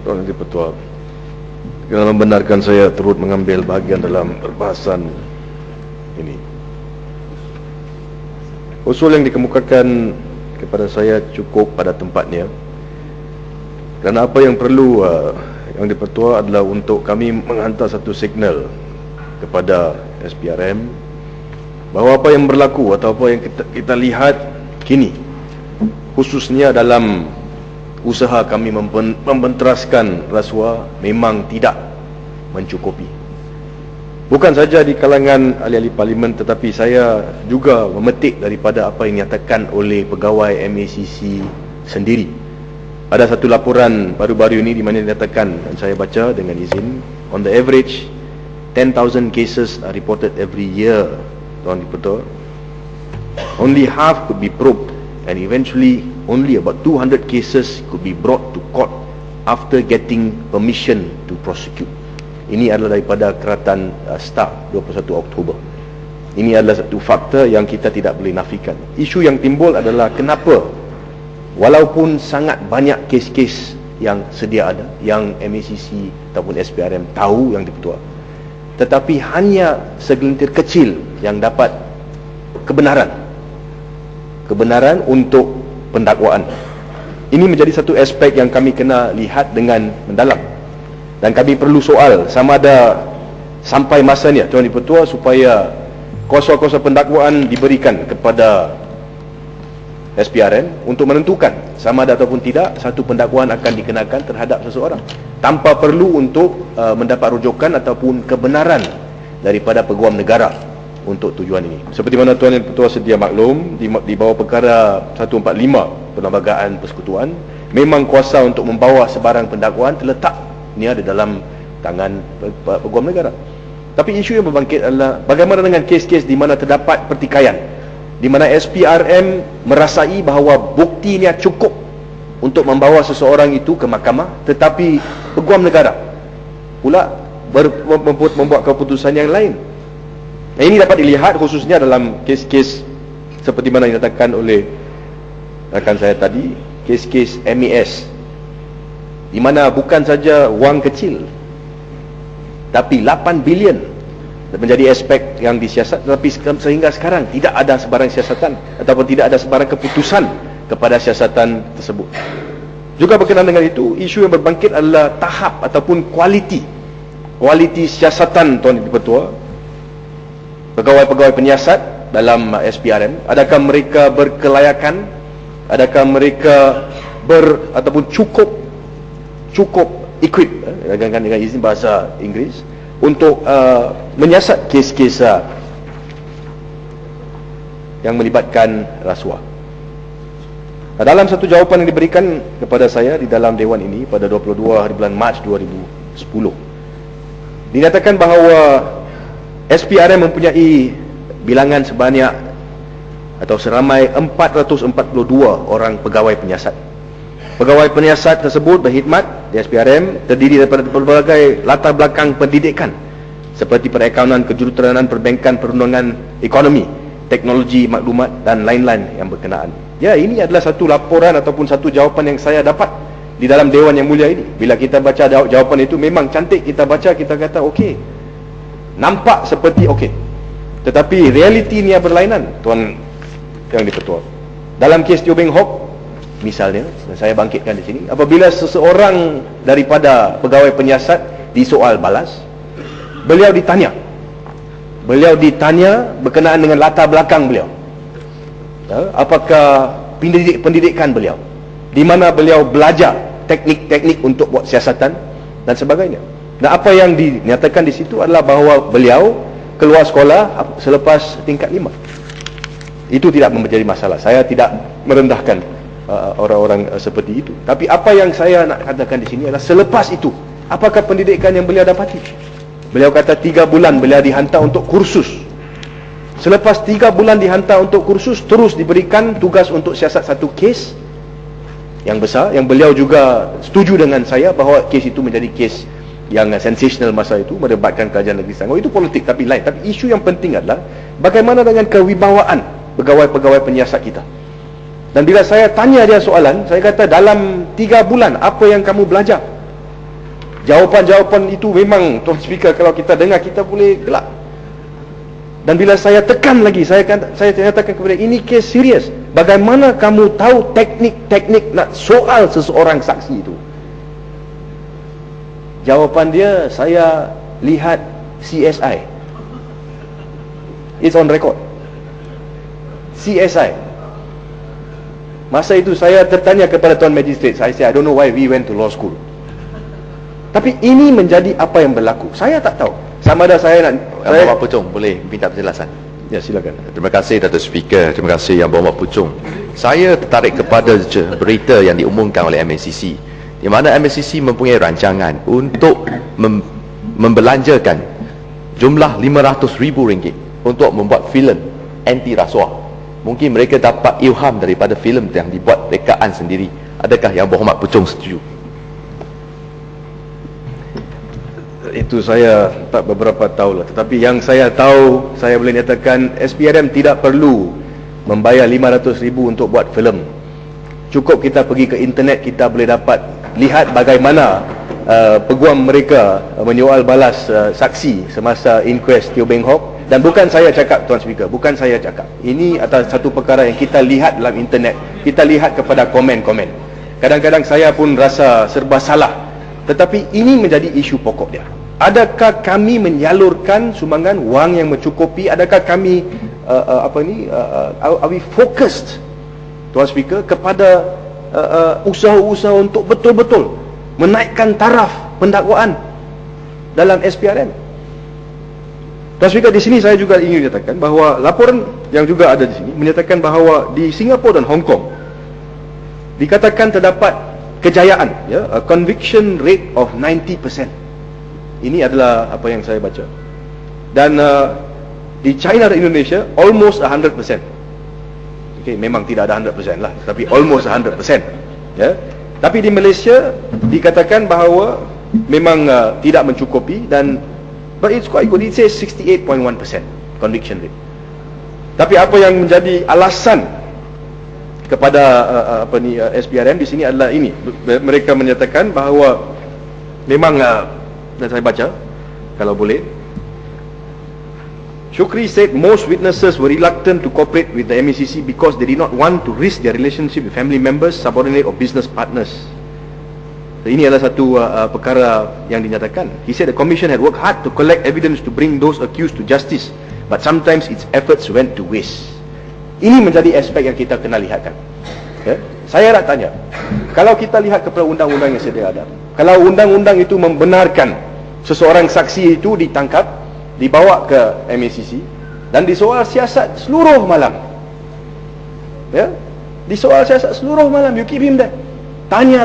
Tuan Yang Dipertua, kerana membenarkan saya turut mengambil bahagian dalam perbahasan ini. Usul yang dikemukakan kepada saya cukup pada tempatnya, kerana apa yang perlu Yang Dipertua adalah untuk kami menghantar satu signal kepada SPRM bahawa apa yang berlaku atau apa yang kita lihat kini, khususnya dalam usaha kami membenteraskan rasuah, memang tidak mencukupi. Bukan saja di kalangan ahli-ahli parlimen, tetapi saya juga memetik daripada apa yang dinyatakan oleh pegawai MACC sendiri. Ada satu laporan baru-baru ini di mana dinyatakan, dan saya baca dengan izin, on the average 10,000 cases are reported every year, Tuan Dipertua. Only half could be probed, and eventually only about 200 cases could be brought to court after getting permission to prosecute. Ini adalah daripada Keratan Star 21 Oktober. Ini adalah satu fakta yang kita tidak boleh nafikan. Isu yang timbul adalah kenapa walaupun sangat banyak kes-kes yang sedia ada, yang MACC ataupun SPRM tahu Yang Dipertua, tetapi hanya segelintir kecil yang dapat kebenaran untuk pendakwaan. Ini menjadi satu aspek yang kami kena lihat dengan mendalam, dan kami perlu soal sama ada sampai masanya Tuan Dipertua supaya kuasa-kuasa pendakwaan diberikan kepada SPRM untuk menentukan sama ada ataupun tidak satu pendakwaan akan dikenakan terhadap seseorang, tanpa perlu untuk mendapat rujukan ataupun kebenaran daripada peguam negara untuk tujuan ini. Seperti mana Tuan Yang Dipertua sedia maklum, di bawah perkara 145 Perlembagaan Persekutuan, memang kuasa untuk membawa sebarang pendakwaan terletak ini ada dalam tangan peguam negara. Tapi isu yang berbangkit adalah bagaimana dengan kes-kes di mana terdapat pertikaian, di mana SPRM merasai bahawa buktinya cukup untuk membawa seseorang itu ke mahkamah, tetapi peguam negara pula membuat keputusan yang lain. Ini dapat dilihat khususnya dalam kes-kes seperti mana dinyatakan oleh rakan saya tadi, kes-kes MAS, di mana bukan saja wang kecil, tapi 8 bilion menjadi aspek yang disiasat, tetapi sehingga sekarang tidak ada sebarang siasatan ataupun tidak ada sebarang keputusan kepada siasatan tersebut. Juga berkenaan dengan itu, isu yang berbangkit adalah tahap ataupun kualiti siasatan Tuan Dipertua, pegawai-pegawai penyiasat dalam SPRM. Adakah mereka berkelayakan? Adakah mereka ataupun cukup equip, dengan izin bahasa Inggeris, untuk menyiasat kes-kes yang melibatkan rasuah? Dalam satu jawapan yang diberikan kepada saya di dalam Dewan ini pada 22 hari bulan Mac 2010, dinyatakan bahawa SPRM mempunyai bilangan sebanyak atau seramai 442 orang pegawai penyiasat. Pegawai penyiasat tersebut berkhidmat di SPRM terdiri daripada berbagai latar belakang pendidikan seperti perakaunan, kejuruteraan, perbankan, perundangan, ekonomi, teknologi maklumat dan lain-lain yang berkenaan. Ya, ini adalah satu laporan ataupun satu jawapan yang saya dapat di dalam Dewan yang mulia ini. Bila kita baca jawapan itu, memang cantik, kita baca, kita kata okey, nampak seperti okey, tetapi realitinya berlainan Tuan Yang Dipertua. Dalam kes Teo Beng Hock misalnya, saya bangkitkan di sini, apabila seseorang daripada pegawai penyiasat disoal balas, beliau ditanya berkenaan dengan latar belakang beliau, apakah pendidikan beliau, di mana beliau belajar teknik-teknik untuk buat siasatan dan sebagainya. Dan apa yang dinyatakan di situ adalah bahawa beliau keluar sekolah selepas tingkat 5. Itu tidak menjadi masalah. Saya tidak merendahkan orang-orang seperti itu. Tapi apa yang saya nak katakan di sini adalah selepas itu, apakah pendidikan yang beliau dapati? Beliau kata 3 bulan beliau dihantar untuk kursus. Selepas 3 bulan dihantar untuk kursus, terus diberikan tugas untuk siasat satu kes yang besar, yang beliau juga setuju dengan saya bahawa kes itu menjadi kes yang sensational masa itu, melibatkan kerajaan negeri Selangor. Itu politik tapi lain. Tapi isu yang penting adalah bagaimana dengan kewibawaan pegawai-pegawai penyiasat kita. Dan bila saya tanya dia soalan, saya kata dalam 3 bulan apa yang kamu belajar? Jawapan-jawapan itu memang, Tuan Speaker, kalau kita dengar kita boleh gelak. Dan bila saya tekan lagi, saya nyatakan kepada ini kes serius. Bagaimana kamu tahu teknik-teknik nak soal seseorang saksi itu? Jawapan dia, saya lihat CSI. It's on record. CSI. Masa itu saya tertanya kepada Tuan Magistrate, saya say, I don't know why we went to law school. Tapi ini menjadi apa yang berlaku. Saya tak tahu. Sama ada saya nak... Bapak Puchong, boleh minta penjelasan? Ya, silakan. Terima kasih Datuk Speaker. Terima kasih Yang Berhormat Puchong. Saya tertarik kepada berita yang diumumkan oleh MACC, di mana MACC mempunyai rancangan untuk membelanjakan jumlah RM500,000 untuk membuat filem anti rasuah. Mungkin mereka dapat ilham daripada filem yang dibuat rekaan sendiri. Adakah Yang Berhormat Puchong setuju? Itu saya tak beberapa tahu lah. Tetapi yang saya tahu, saya boleh nyatakan SPRM tidak perlu membayar RM500,000 untuk buat filem. Cukup kita pergi ke internet, kita boleh dapat lihat bagaimana peguam mereka menyoal balas saksi semasa inquest Teo Beng Hock. Dan bukan saya cakap, Tuan Speaker, bukan saya cakap. Ini atas satu perkara yang kita lihat dalam internet. Kita lihat kepada komen-komen. Kadang-kadang saya pun rasa serba salah. Tetapi ini menjadi isu pokok dia. Adakah kami menyalurkan sumbangan wang yang mencukupi? Adakah kami are we focused, Tuan Speaker, kepada usaha-usaha untuk betul-betul menaikkan taraf pendakwaan dalam SPRM? Tuan Speaker, di sini saya juga ingin menyatakan bahawa laporan yang juga ada di sini menyatakan bahawa di Singapura dan Hong Kong dikatakan terdapat kejayaan, ya, a conviction rate of 90%. Ini adalah apa yang saya baca. Dan di China dan Indonesia almost 100%. Okay, memang tidak ada 100% lah, tapi almost 100%. Ya. Tapi di Malaysia dikatakan bahawa memang tidak mencukupi, dan but it's quite good. It says 68.1% conviction rate. Tapi apa yang menjadi alasan kepada SPRM di sini adalah ini. Mereka menyatakan bahawa memang dan saya baca kalau boleh, Shukri said most witnesses were reluctant to cooperate with the MACC because they did not want to risk their relationship with family members, subordinate or business partners. Ini adalah satu perkara yang dinyatakan. He said the commission had worked hard to collect evidence to bring those accused to justice, but sometimes its efforts went to waste. Ini menjadi aspek yang kita kena lihatkan. Ya? Saya nak tanya, kalau kita lihat kepada undang-undang yang sedia ada, kalau undang-undang itu membenarkan seseorang saksi itu ditangkap, dibawa ke MACC dan disoal siasat seluruh malam, ya, disoal siasat seluruh malam, you keep him there, tanya.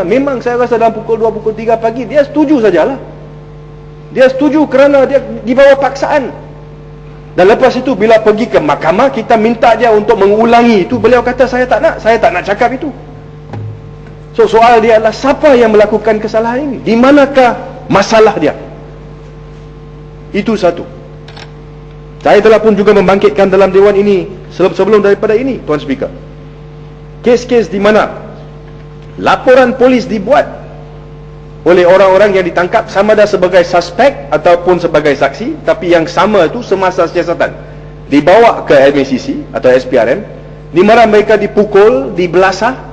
Memang saya rasa dalam pukul 2, pukul 3 pagi dia setuju sajalah. Dia setuju kerana dia dibawa paksaan. Dan lepas itu bila pergi ke mahkamah, kita minta dia untuk mengulangi itu, beliau kata saya tak nak cakap itu. So soal dia adalah siapa yang melakukan kesalahan ini? Di manakah masalah dia? Itu satu. Saya telah pun juga membangkitkan dalam dewan ini sebelum daripada ini, Tuan Speaker, kes-kes di mana laporan polis dibuat oleh orang-orang yang ditangkap sama ada sebagai suspek ataupun sebagai saksi, tapi yang sama itu semasa siasatan dibawa ke MACC atau SPRM, di mana mereka dipukul, dibelasah.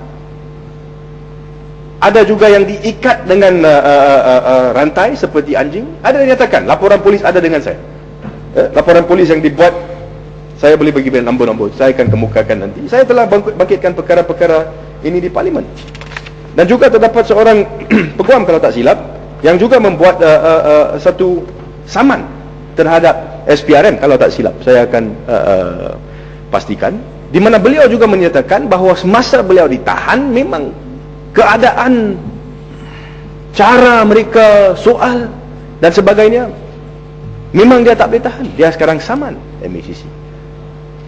Ada juga yang diikat dengan rantai seperti anjing. Ada yang nyatakan laporan polis ada dengan saya. Laporan polis yang dibuat, saya boleh bagi nombor-nombor, saya akan kemukakan nanti. Saya telah bangkitkan perkara-perkara ini di parlimen. Dan juga terdapat seorang peguam kalau tak silap yang juga membuat satu saman terhadap SPRM kalau tak silap. Saya akan pastikan, di mana beliau juga menyatakan bahawa semasa beliau ditahan, memang keadaan, cara mereka soal dan sebagainya, memang dia tak boleh tahan. Dia sekarang saman MACC.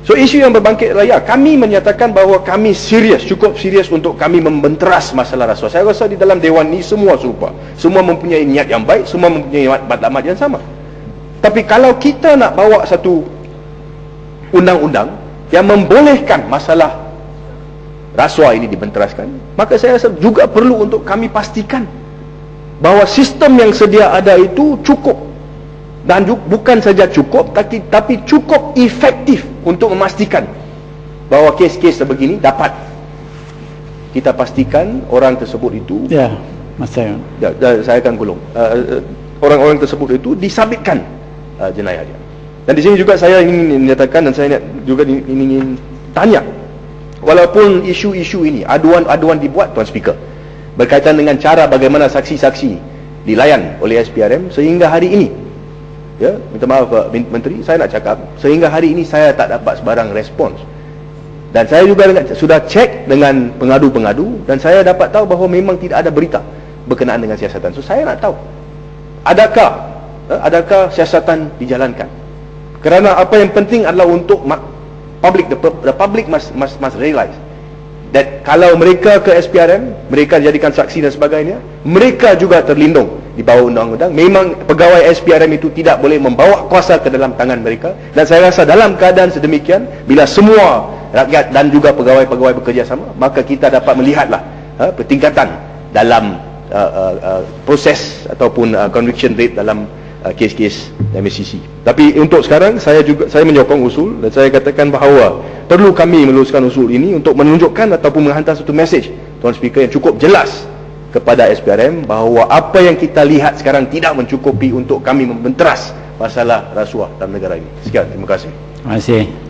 So isu yang berbangkit raya, kami menyatakan bahawa kami serius, cukup serius untuk kami membenteras masalah rasuah. Saya rasa di dalam dewan ni semua serupa, semua mempunyai niat yang baik, semua mempunyai matlamat yang sama. Tapi kalau kita nak bawa satu undang-undang yang membolehkan masalah rasuah ini dibenteraskan, maka saya rasa juga perlu untuk kami pastikan bahawa sistem yang sedia ada itu cukup, dan bukan saja cukup tapi cukup efektif untuk memastikan bahawa kes-kes sebegini dapat kita pastikan orang tersebut itu saya akan gulung orang-orang tersebut itu disabitkan jenayah dia. Dan di sini juga saya ingin menyatakan, dan saya juga ingin tanya, walaupun isu-isu ini, aduan dibuat Tuan Speaker berkaitan dengan cara bagaimana saksi-saksi dilayan oleh SPRM sehingga hari ini, ya, minta maaf Pak Menteri, saya nak cakap sehingga hari ini saya tak dapat sebarang respons. Dan saya juga sudah cek dengan pengadu-pengadu, dan saya dapat tahu bahawa memang tidak ada berita berkenaan dengan siasatan. So saya nak tahu, adakah siasatan dijalankan? Kerana apa yang penting adalah untuk public, the public must realize that kalau mereka ke SPRM, mereka dijadikan saksi dan sebagainya, mereka juga terlindung di bawah undang-undang. Memang pegawai SPRM itu tidak boleh membawa kuasa ke dalam tangan mereka. Dan saya rasa dalam keadaan sedemikian, bila semua rakyat dan juga pegawai-pegawai bekerjasama, maka kita dapat melihatlah pertingkatan dalam proses ataupun conviction rate dalam kes-kes MSCC. Tapi untuk sekarang saya menyokong usul, dan saya katakan bahawa perlu kami meneruskan usul ini untuk menunjukkan ataupun menghantar satu mesej Tuan Speaker yang cukup jelas kepada SPRM bahawa apa yang kita lihat sekarang tidak mencukupi untuk kami membenteras masalah rasuah dalam negara ini. Sekian, terima kasih. Terima kasih.